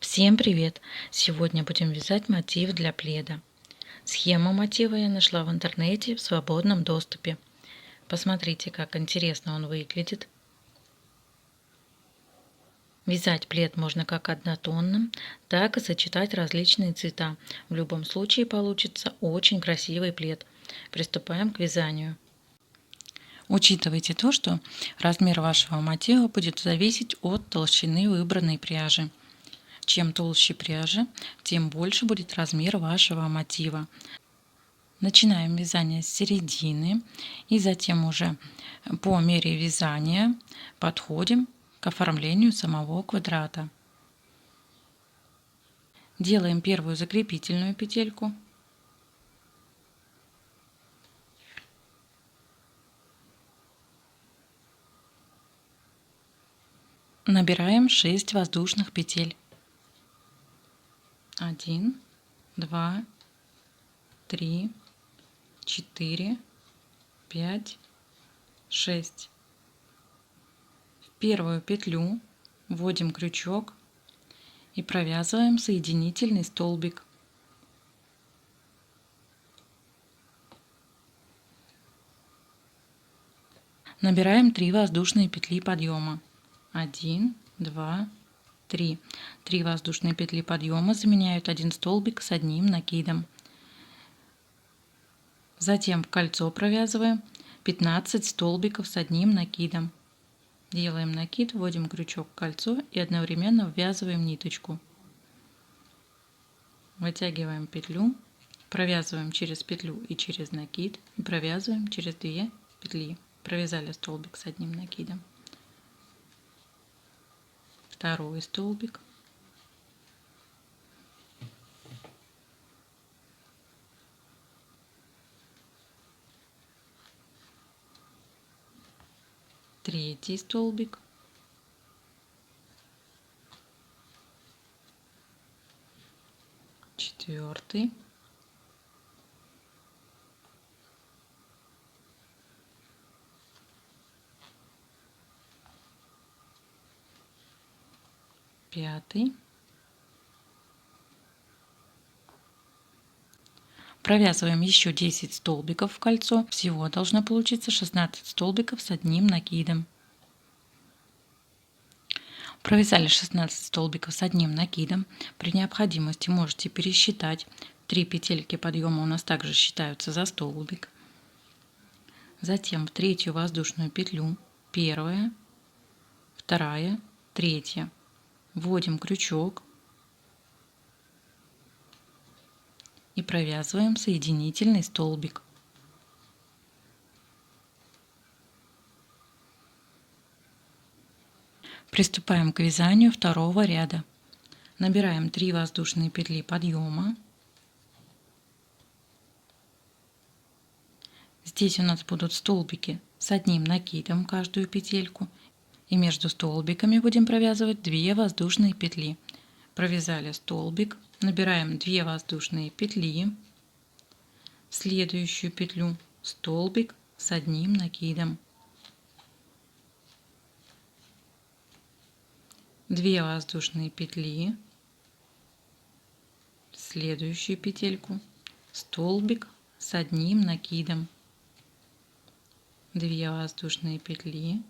Всем привет! Сегодня будем вязать мотив для пледа. Схему мотива я нашла в интернете в свободном доступе. Посмотрите, как интересно он выглядит. Вязать плед можно как однотонным, так и сочетать различные цвета. В любом случае получится очень красивый плед. Приступаем к вязанию. Учитывайте то, что размер вашего мотива будет зависеть от толщины выбранной пряжи. Чем толще пряжа, тем больше будет размер вашего мотива. Начинаем вязание с середины и затем уже по мере вязания подходим к оформлению самого квадрата. Делаем первую закрепительную петельку. Набираем 6 воздушных петель. 1, 2, 3, 4, 5, 6. В первую петлю вводим крючок и провязываем соединительный столбик. Набираем 3 воздушные петли подъема. 1, 2, 3. 3 воздушные петли подъема заменяют один столбик с одним накидом. Затем в кольцо провязываем 15 столбиков с одним накидом. Делаем накид, вводим крючок в кольцо и одновременно ввязываем ниточку. Вытягиваем петлю, провязываем через петлю и через накид, и провязываем через 2 петли. Провязали столбик с одним накидом. Второй столбик. Третий столбик. Четвертый. Пятый. Провязываем еще 10 столбиков в кольцо. Всего должно получиться 16 столбиков с одним накидом. Провязали 16 столбиков с одним накидом. При необходимости можете пересчитать. 3 петельки подъема у нас также считаются за столбик. Затем в третью воздушную петлю, первая, вторая, третья, вводим крючок и провязываем соединительный столбик. Приступаем к вязанию второго ряда. Набираем 3 воздушные петли подъема. Здесь у нас будут столбики с одним накидом каждую петельку. И между столбиками будем провязывать 2 воздушные петли. Провязали столбик, набираем 2 воздушные петли. В следующую петлю столбик с одним накидом. 2 воздушные петли, в следующую петельку столбик с одним накидом, 2 воздушные петли,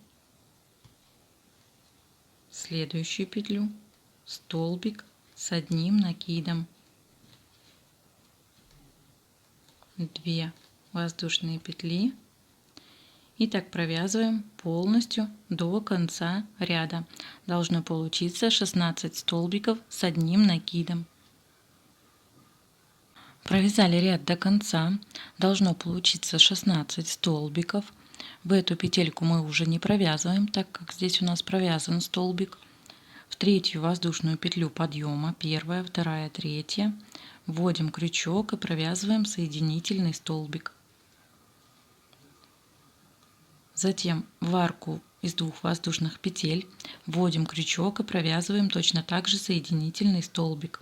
в следующую петлю столбик с одним накидом, 2 воздушные петли. И так провязываем полностью до конца ряда. Должно получиться 16 столбиков с одним накидом. Провязали ряд до конца. Должно получиться 16 столбиков. В эту петельку мы уже не провязываем, так как здесь у нас провязан столбик. В третью воздушную петлю подъема, первая, вторая, третья, вводим крючок и провязываем соединительный столбик. Затем в арку из 2 воздушных петель вводим крючок и провязываем точно так же соединительный столбик.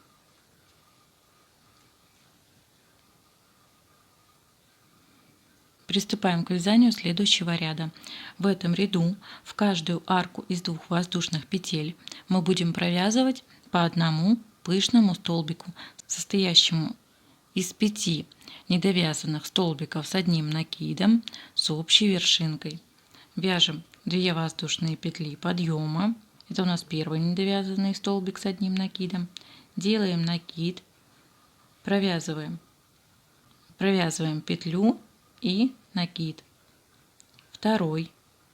Приступаем к вязанию следующего ряда. В этом ряду в каждую арку из 2 воздушных петель мы будем провязывать по одному пышному столбику, состоящему из 5 недовязанных столбиков с одним накидом с общей вершинкой. Вяжем 2 воздушные петли подъема. Это у нас первый недовязанный столбик с одним накидом. Делаем накид, провязываем петлю и накид. Второй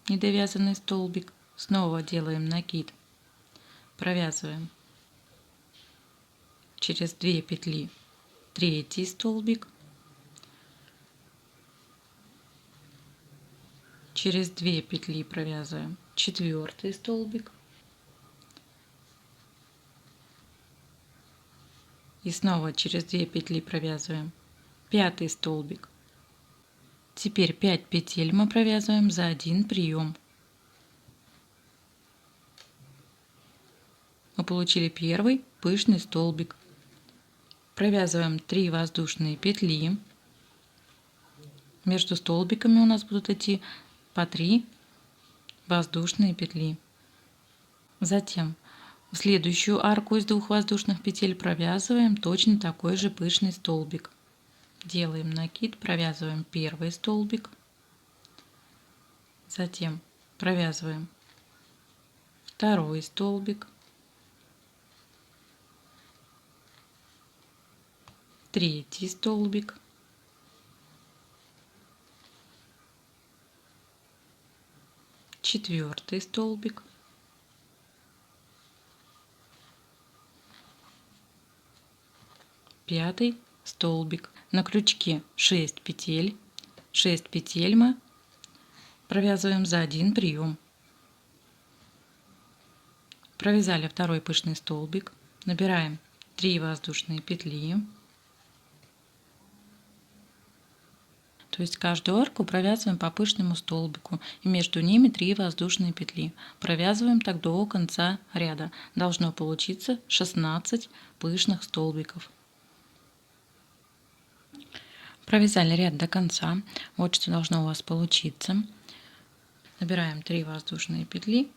недовязанный столбик, снова делаем накид, провязываем через 2 петли третий столбик, через 2 петли провязываем четвертый столбик и снова через 2 петли провязываем пятый столбик. Теперь 5 петель мы провязываем за один прием. Мы получили первый пышный столбик. Провязываем 3 воздушные петли. Между столбиками у нас будут идти по 3 воздушные петли. Затем в следующую арку из 2 воздушных петель провязываем точно такой же пышный столбик. Делаем накид, провязываем первый столбик, затем провязываем второй столбик, третий столбик, четвертый столбик, пятый столбик. На крючке 6 петель. 6 петель мы провязываем за один прием. Провязали второй пышный столбик, набираем 3 воздушные петли. То есть каждую арку провязываем по пышному столбику, и между ними 3 воздушные петли. Провязываем так до конца ряда. Должно получиться 16 пышных столбиков. Провязали ряд до конца. Вот что должно у вас получиться. Набираем 3 воздушные петли.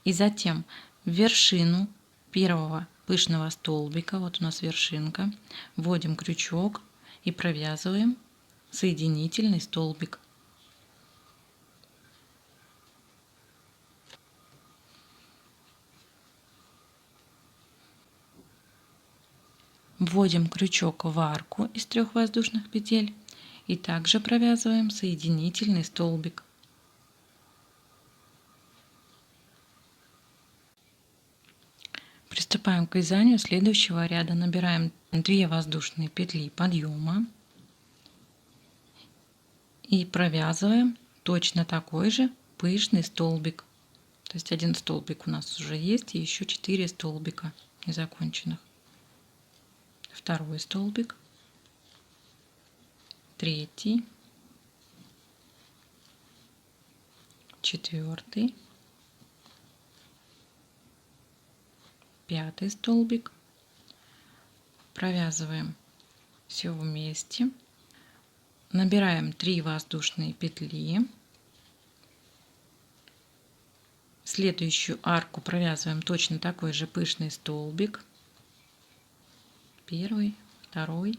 И затем в вершину первого пышного столбика, вот у нас вершинка, вводим крючок и провязываем соединительный столбик. Вводим крючок в арку из 3 воздушных петель и также провязываем соединительный столбик. Приступаем к вязанию следующего ряда. Набираем 2 воздушные петли подъема и провязываем точно такой же пышный столбик. То есть один столбик у нас уже есть и еще 4 столбика незаконченных. Второй столбик, третий, четвертый, пятый столбик. Провязываем все вместе, набираем 3 воздушные петли, в следующую арку провязываем точно такой же пышный столбик, первый, второй,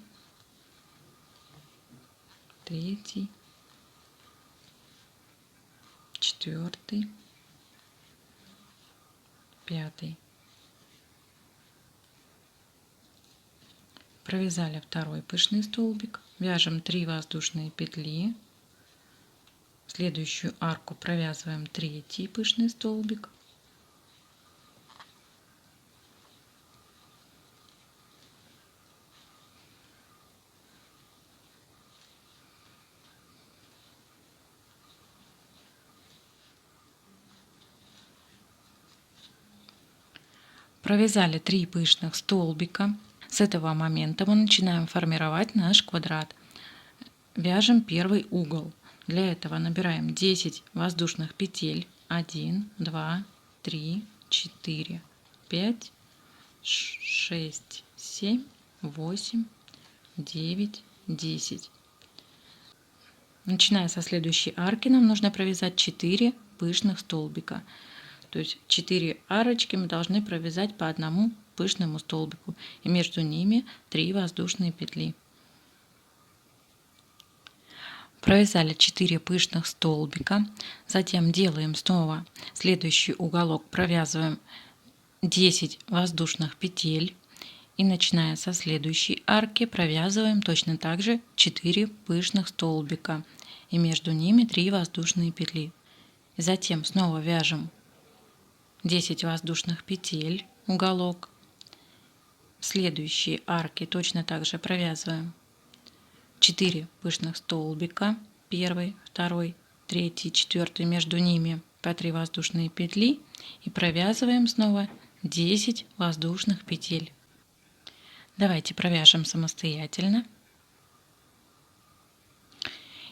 третий, четвертый, пятый. Провязали второй пышный столбик, вяжем 3 воздушные петли, в следующую арку провязываем третий пышный столбик, провязали 3 пышных столбика. С этого момента мы начинаем формировать наш квадрат. Вяжем первый угол. Для этого набираем 10 воздушных петель. 1, 2, 3, 4, 5, 6, 7, 8, 9, 10. Начиная со следующей арки нам нужно провязать 4 пышных столбика. То есть 4 арочки мы должны провязать по одному пышному столбику, и между ними 3 воздушные петли. Провязали 4 пышных столбика, затем делаем снова следующий уголок, провязываем 10 воздушных петель и начиная со следующей арки провязываем точно так же 4 пышных столбика и между ними 3 воздушные петли. Затем снова вяжем 10 воздушных петель, уголок. В следующей арке точно так же провязываем 4 пышных столбика, первый, второй, третий, четвертый, между ними по 3 воздушные петли и провязываем снова 10 воздушных петель. Давайте провяжем самостоятельно.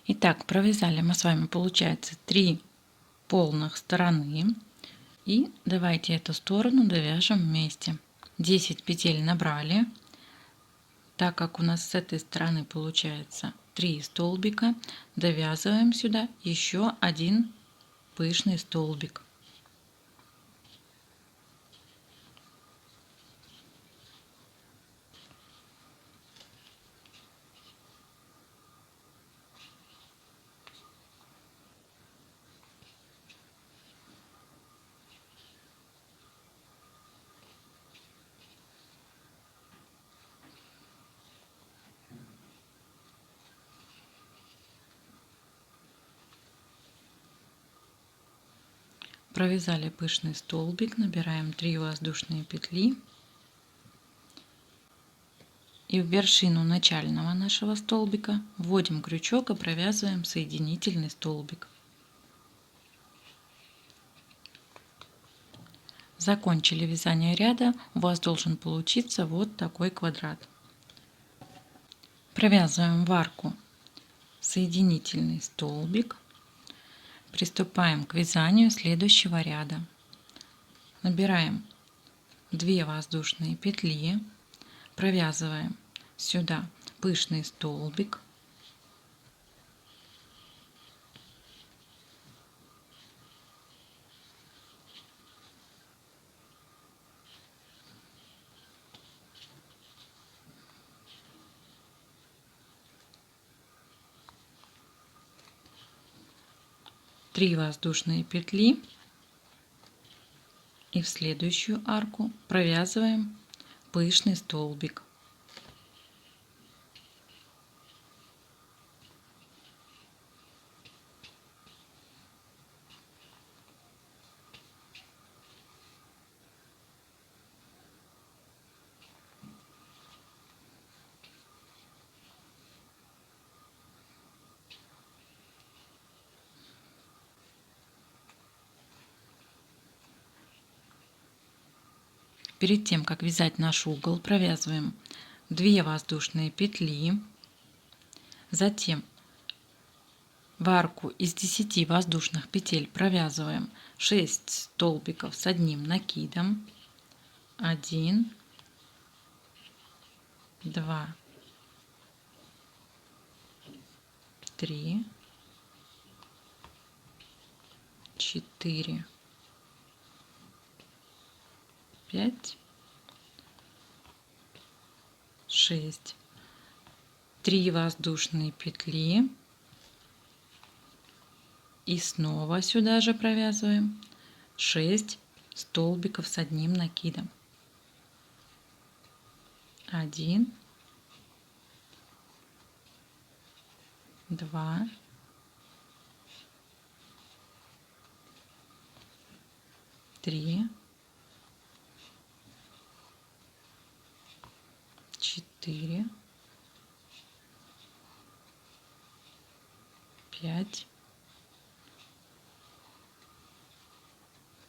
Итак, провязали мы с вами, получается, 3 полных стороны. И давайте эту сторону довяжем вместе. 10 петель набрали. Так как у нас с этой стороны получается 3 столбика, довязываем сюда еще один пышный столбик. Провязали пышный столбик, набираем 3 воздушные петли и в вершину начального нашего столбика вводим крючок и провязываем соединительный столбик. Закончили вязание ряда, у вас должен получиться вот такой квадрат. Провязываем в арку соединительный столбик. Приступаем к вязанию следующего ряда. Набираем 2 воздушные петли, провязываем сюда пышный столбик, три воздушные петли и в следующую арку провязываем пышный столбик. Перед тем, как вязать наш угол, провязываем 2 воздушные петли, затем в арку из 10 воздушных петель провязываем 6 столбиков с одним накидом. 1, 2, 3, 4, 5, 6. 3 воздушные петли и снова сюда же провязываем 6 столбиков с одним накидом. 1, 2, 3, 4, 5,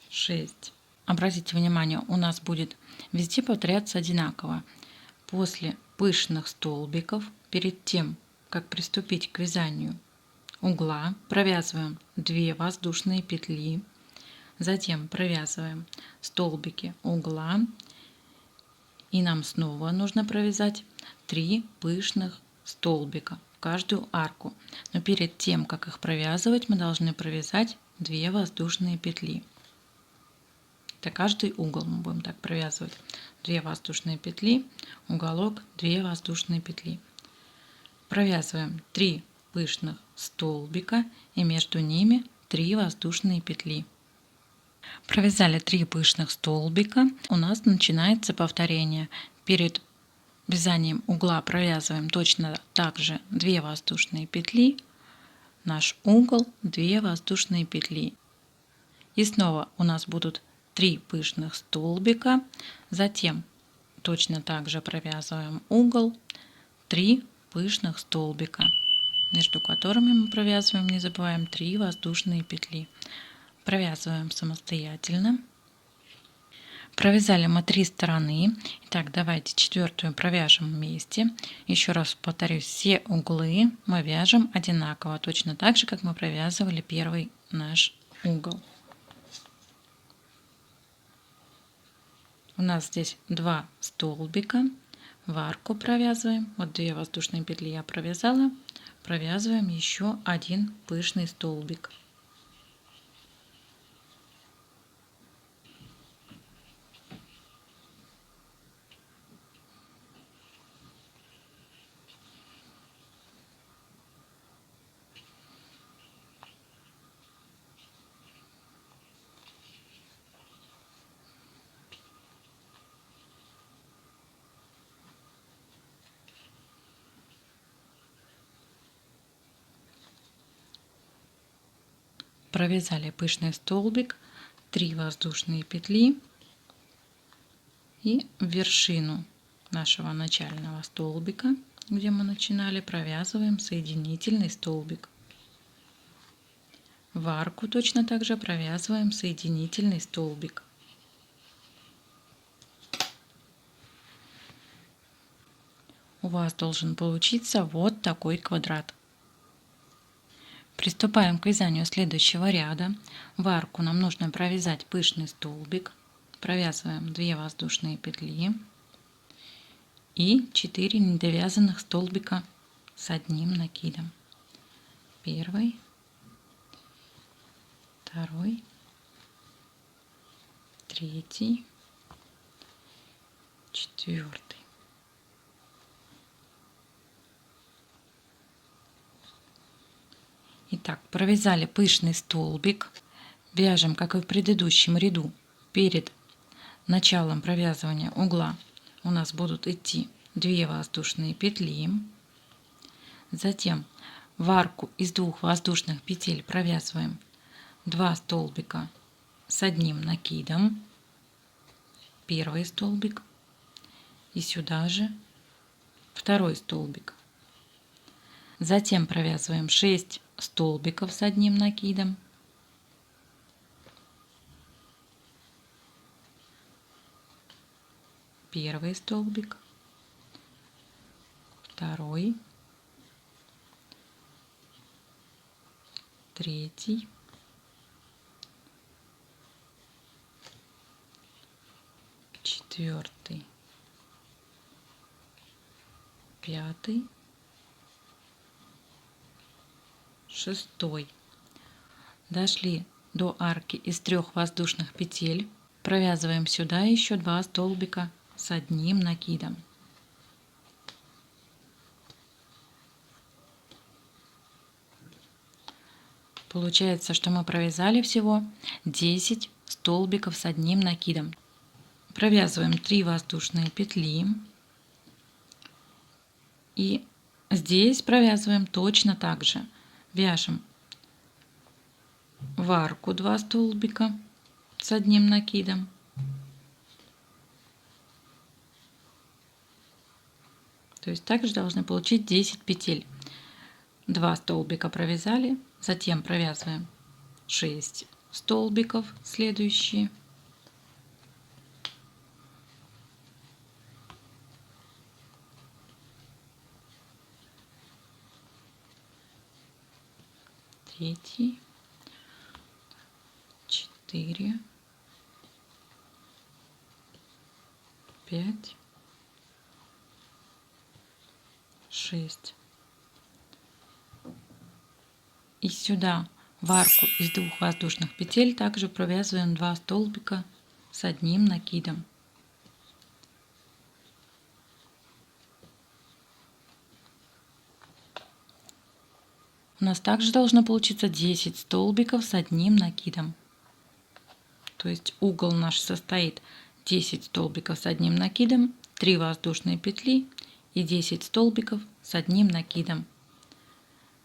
6. Обратите внимание, у нас будет везде повторяться одинаково. После пышных столбиков, перед тем, как приступить к вязанию угла, провязываем 2 воздушные петли, затем провязываем столбики угла, и нам снова нужно провязать 3 пышных столбика в каждую арку. Но перед тем, как их провязывать, мы должны провязать 2 воздушные петли. Это каждый угол мы будем так провязывать. 2 воздушные петли, уголок, 2 воздушные петли. Провязываем 3 пышных столбика и между ними 3 воздушные петли. Провязали 3 пышных столбика. У нас начинается повторение. Перед вязанием угла провязываем точно так же 2 воздушные петли, наш угол, 2 воздушные петли. И снова у нас будут 3 пышных столбика, затем точно так же провязываем угол, 3 пышных столбика, между которыми мы провязываем, не забываем, 3 воздушные петли. Провязываем самостоятельно. Провязали мы 3 стороны. Итак, давайте четвертую провяжем вместе. Еще раз повторюсь, все углы мы вяжем одинаково, точно так же, как мы провязывали первый наш угол. У нас здесь 2 столбика, в арку провязываем. Вот 2 воздушные петли я провязала. Провязываем еще один пышный столбик. Провязали пышный столбик, 3 воздушные петли и в вершину нашего начального столбика, где мы начинали, провязываем соединительный столбик. В арку точно так же провязываем соединительный столбик. У вас должен получиться вот такой квадрат. Приступаем к вязанию следующего ряда. В арку нам нужно провязать пышный столбик. Провязываем 2 воздушные петли и 4 недовязанных столбика с одним накидом. Первый, второй, третий, четвертый. Итак, провязали пышный столбик. Вяжем, как и в предыдущем ряду. Перед началом провязывания угла у нас будут идти 2 воздушные петли. Затем в арку из 2 воздушных петель провязываем 2 столбика с одним накидом. Первый столбик. И сюда же второй столбик. Затем провязываем 6 столбиков с одним накидом. Первый столбик, второй, третий, четвертый, пятый, шестой. Дошли до арки из 3 воздушных петель. Провязываем сюда еще 2 столбика с одним накидом. Получается, что мы провязали всего 10 столбиков с одним накидом. Провязываем 3 воздушные петли. И здесь провязываем точно так же. Вяжем в арку 2 столбика с одним накидом. То есть также должны получить 10 петель. 2 столбика провязали, затем провязываем 6 столбиков следующие. Третий, 4, 5, 6. И сюда в арку из 2 воздушных петель также провязываем 2 столбика с одним накидом. У нас также должно получиться 10 столбиков с одним накидом. То есть угол наш состоит 10 столбиков с одним накидом, 3 воздушные петли и 10 столбиков с одним накидом.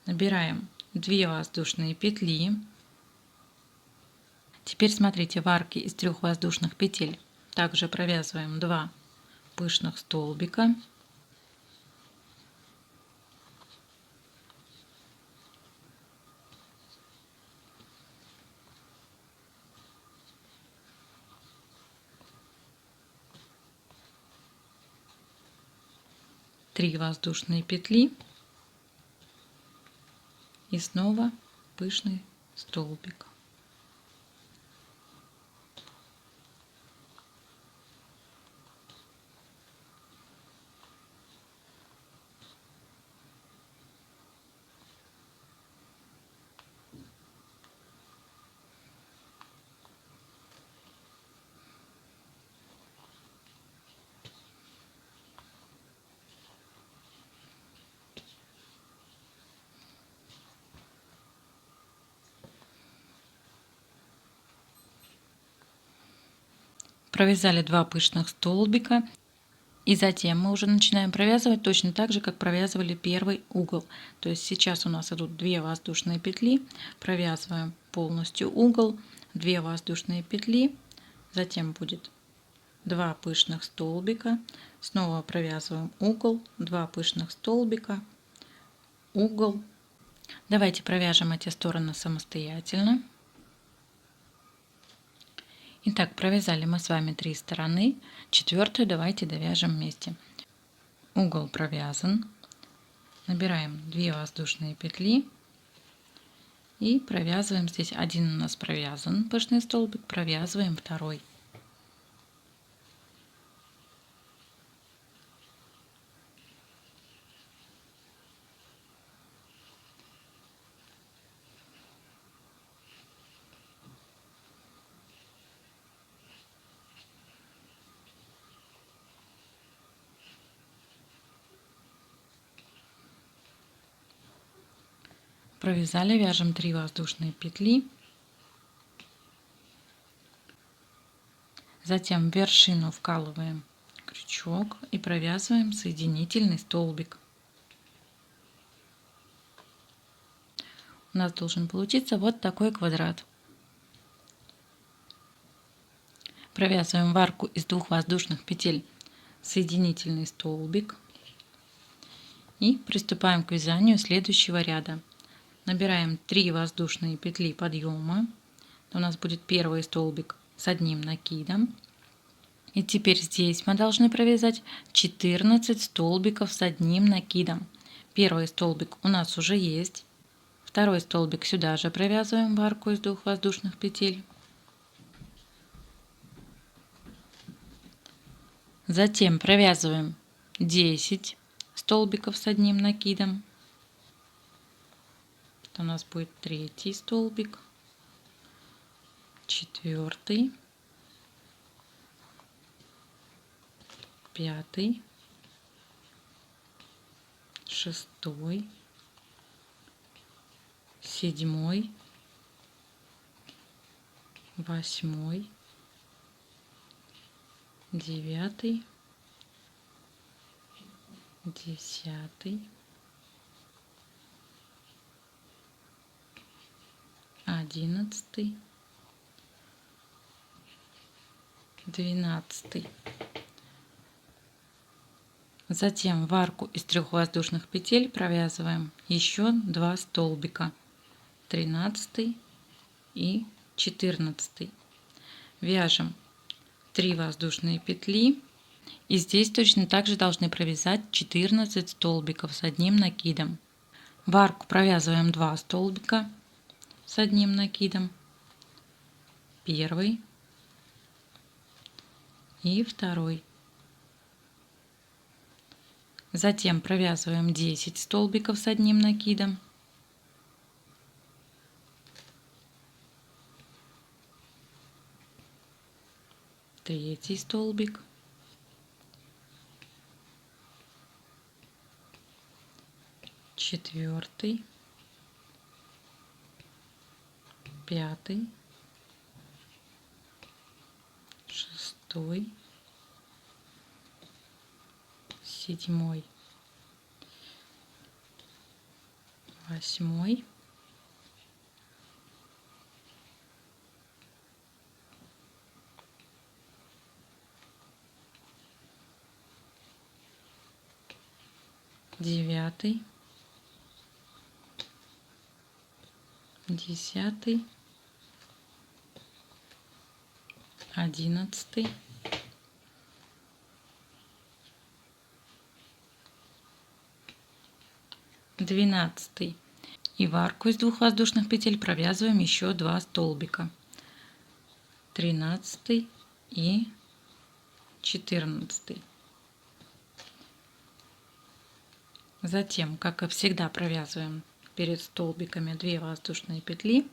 Набираем 2 воздушные петли. Теперь смотрите, в арке из 3 воздушных петель также провязываем 2 пышных столбика. Три воздушные петли и снова пышный столбик. Провязали 2 пышных столбика, и затем мы уже начинаем провязывать точно так же, как провязывали первый угол. То есть сейчас у нас идут 2 воздушные петли, провязываем полностью угол, 2 воздушные петли, затем будет 2 пышных столбика, снова провязываем угол, 2 пышных столбика, угол. Давайте провяжем эти стороны самостоятельно. Итак, провязали мы с вами 3 стороны, четвертую давайте довяжем вместе. Угол провязан, набираем 2 воздушные петли и провязываем. Здесь один у нас провязан пышный столбик, провязываем второй. Провязали, вяжем 3 воздушные петли, затем в вершину вкалываем крючок и провязываем соединительный столбик. У нас должен получиться вот такой квадрат. Провязываем в арку из 2 воздушных петель соединительный столбик и приступаем к вязанию следующего ряда. Набираем 3 воздушные петли подъема. У нас будет первый столбик с одним накидом. И теперь здесь мы должны провязать 14 столбиков с одним накидом. Первый столбик у нас уже есть. Второй столбик сюда же провязываем в арку из 2 воздушных петель. Затем провязываем 10 столбиков с одним накидом. Это у нас будет третий столбик, четвертый, пятый, шестой, седьмой, восьмой, девятый, десятый, 11, 12. Затем в арку из 3 воздушных петель провязываем еще 2 столбика, 13 и 14. Вяжем 3 воздушные петли, и здесь точно так же должны провязать 14 столбиков с одним накидом. В арку провязываем 2 столбика с одним накидом, первый и второй. Затем провязываем 10 столбиков с одним накидом, третий столбик, четвертый, пятый, шестой, седьмой, восьмой, девятый, десятый, одиннадцатый, 12. И в арку из 2 воздушных петель провязываем еще 2 столбика. 13 и 14. Затем, как и всегда, провязываем перед столбиками 2 воздушные петли.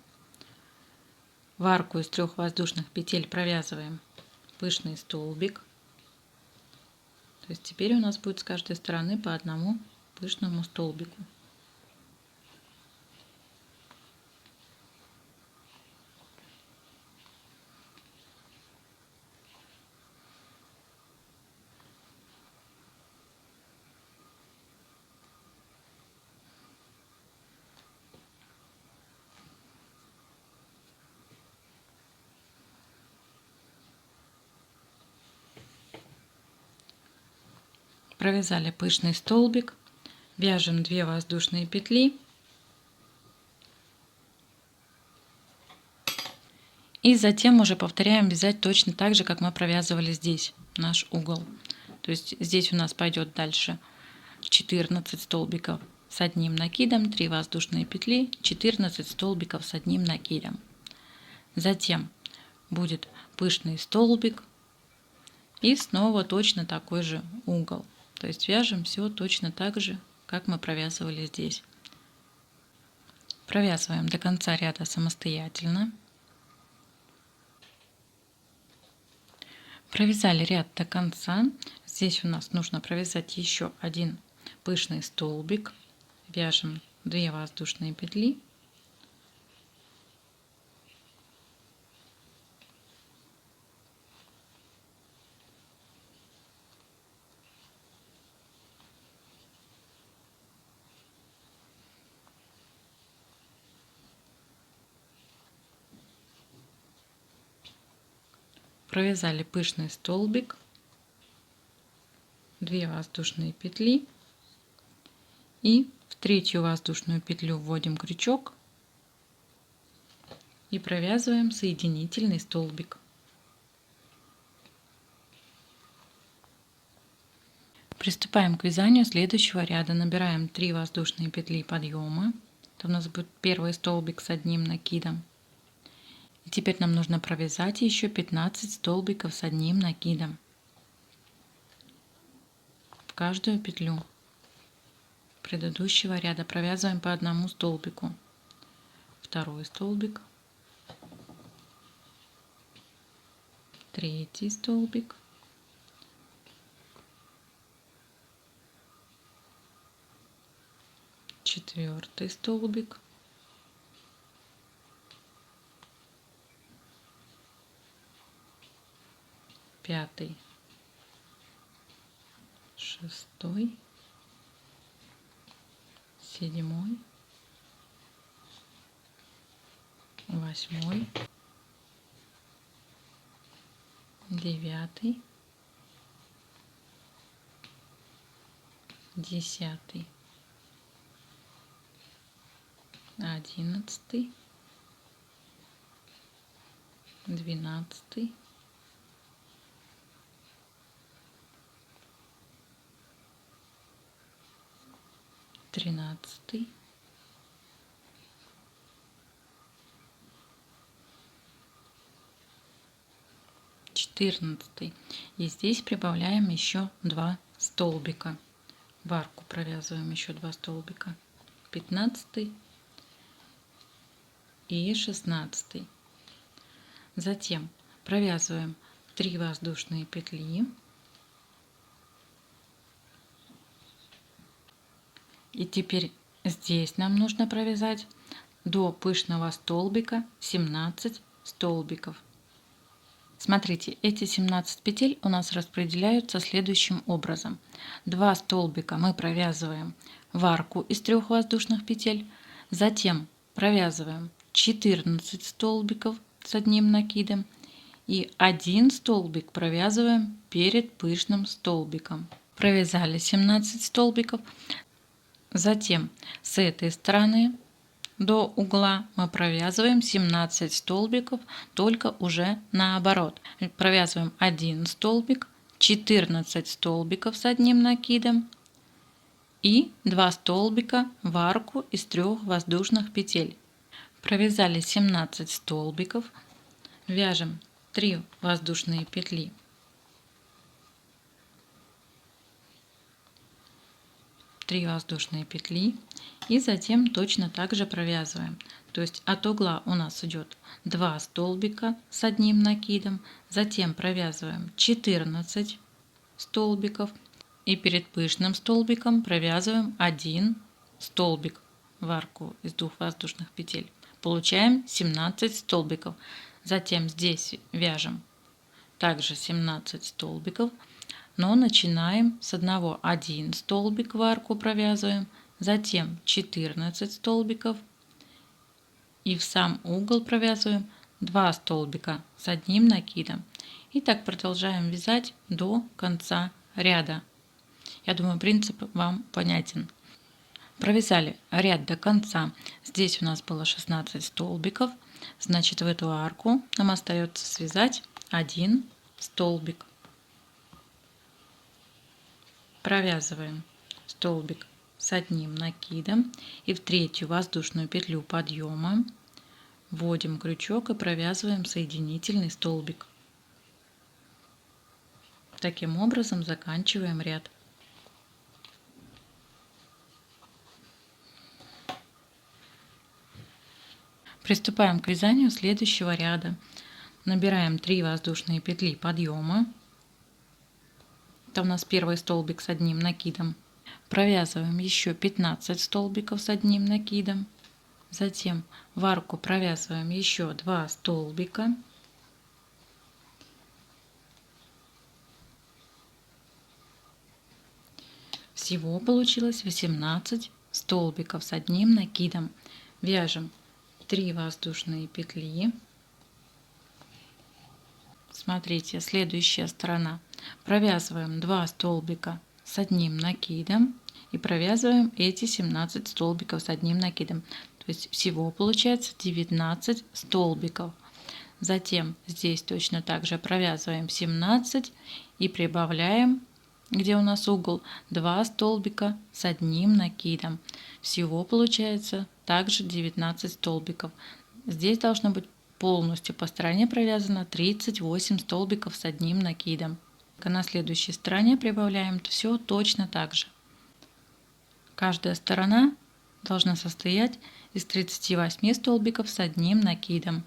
В арку из 3 воздушных петель провязываем пышный столбик. То есть теперь у нас будет с каждой стороны по одному пышному столбику. Провязали пышный столбик, вяжем 2 воздушные петли и затем уже повторяем вязать точно так же, как мы провязывали здесь наш угол. То есть здесь у нас пойдет дальше 14 столбиков с одним накидом, 3 воздушные петли, 14 столбиков с одним накидом. Затем будет пышный столбик и снова точно такой же угол. То есть вяжем все точно так же, как мы провязывали здесь. Провязываем до конца ряда самостоятельно. Провязали ряд до конца. Здесь у нас нужно провязать еще один пышный столбик. Вяжем 2 воздушные петли. Провязали пышный столбик, 2 воздушные петли и в 3-ю воздушную петлю вводим крючок и провязываем соединительный столбик. Приступаем к вязанию следующего ряда. Набираем 3 воздушные петли подъема. Это у нас будет первый столбик с одним накидом. И теперь нам нужно провязать еще 15 столбиков с одним накидом в каждую петлю предыдущего ряда. Провязываем по одному столбику. Второй столбик, 3-й столбик, 4-й столбик, 5-й, 6-й, 7-й, 8-й, 9-й, 10-й, 11-й, 12-й, 13-й, 14. И здесь прибавляем еще 2 столбика. В арку провязываем еще 2 столбика. 15 и 16. Затем провязываем 3 воздушные петли. И теперь здесь нам нужно провязать до пышного столбика 17 столбиков. Смотрите, эти 17 петель у нас распределяются следующим образом. 2 столбика мы провязываем в арку из 3 воздушных петель, затем провязываем 14 столбиков с одним накидом и 1 столбик провязываем перед пышным столбиком. Провязали 17 столбиков, затем с этой стороны до угла мы провязываем 17 столбиков, только уже наоборот. Провязываем 1 столбик, 14 столбиков с одним накидом и 2 столбика в арку из 3 воздушных петель. Провязали 17 столбиков, вяжем 3 воздушные петли. Воздушные петли и затем точно так же провязываем. То есть от угла у нас идет 2 столбика с одним накидом, затем провязываем 14 столбиков и перед пышным столбиком провязываем 1 столбик в арку из 2 воздушных петель. Получаем 17 столбиков. Затем здесь вяжем также 17 столбиков, но начинаем с одного. 1 столбик в арку провязываем, затем 14 столбиков и в сам угол провязываем 2 столбика с одним накидом. И так продолжаем вязать до конца ряда. Я думаю, принцип вам понятен. Провязали ряд до конца. Здесь у нас было 16 столбиков, значит в эту арку нам остается связать 1 столбик. Провязываем столбик с одним накидом и в 3-ю воздушную петлю подъема вводим крючок и провязываем соединительный столбик. Таким образом заканчиваем ряд. Приступаем к вязанию следующего ряда. Набираем 3 воздушные петли подъема. Это у нас первый столбик с одним накидом. Провязываем еще 15 столбиков с одним накидом. Затем в арку провязываем еще 2 столбика. Всего получилось 18 столбиков с одним накидом. Вяжем 3 воздушные петли. Смотрите, следующая сторона. Провязываем 2 столбика с одним накидом и провязываем эти 17 столбиков с одним накидом. То есть всего получается 19 столбиков. Затем здесь точно так же провязываем 17 и прибавляем, где у нас угол, 2 столбика с одним накидом. Всего получается также 19 столбиков. Здесь должно быть полностью по стороне провязано 38 столбиков с одним накидом. На следующей стороне прибавляем все точно так же. Каждая сторона должна состоять из 38 столбиков с одним накидом.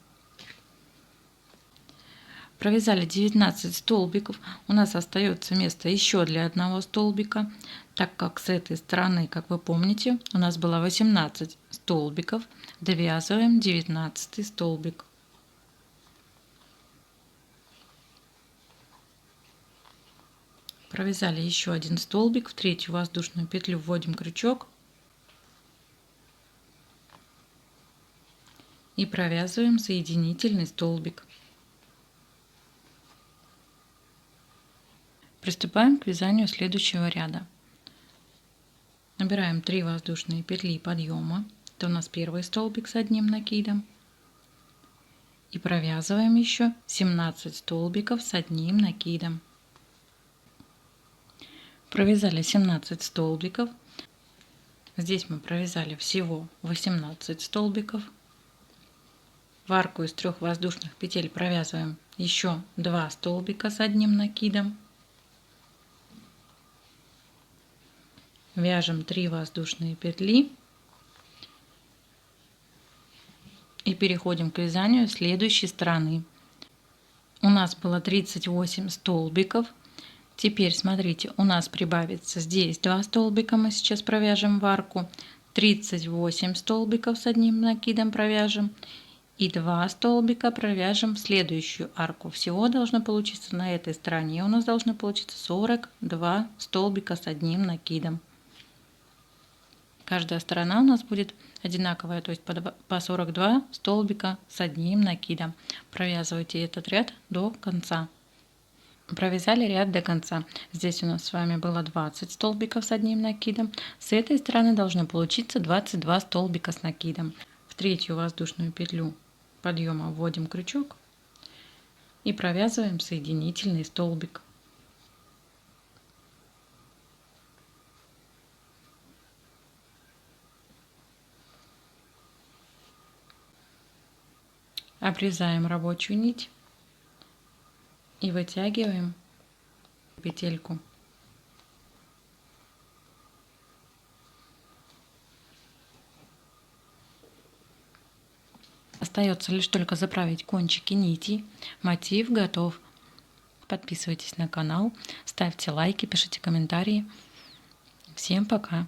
Провязали 19 столбиков, у нас остается место еще для одного столбика, так как с этой стороны, как вы помните, у нас было 18 столбиков, довязываем 19 столбик. Провязали еще один столбик, в 3-ю воздушную петлю вводим крючок и провязываем соединительный столбик. Приступаем к вязанию следующего ряда. Набираем 3 воздушные петли подъема, это у нас первый столбик с одним накидом, и провязываем еще 17 столбиков с одним накидом. Провязали 17 столбиков. Здесь мы провязали всего 18 столбиков. В арку из 3 воздушных петель провязываем еще 2 столбика с одним накидом. Вяжем 3 воздушные петли и переходим к вязанию следующей стороны. У нас было 38 столбиков. Теперь смотрите, у нас прибавится здесь 2 столбика, мы сейчас провяжем в арку. 38 столбиков с одним накидом провяжем. И 2 столбика провяжем в следующую арку. Всего должно получиться на этой стороне. У нас должно получиться 42 столбика с одним накидом. Каждая сторона у нас будет одинаковая, то есть по 42 столбика с одним накидом. Провязывайте этот ряд до конца. Провязали ряд до конца. Здесь у нас с вами было 20 столбиков с одним накидом. С этой стороны должно получиться 22 столбика с накидом. В третью воздушную петлю подъема вводим крючок и провязываем соединительный столбик. Обрезаем рабочую нить и вытягиваем петельку. Остается лишь только заправить кончики нитей. Мотив готов. Подписывайтесь на канал, ставьте лайки, пишите комментарии. Всем пока!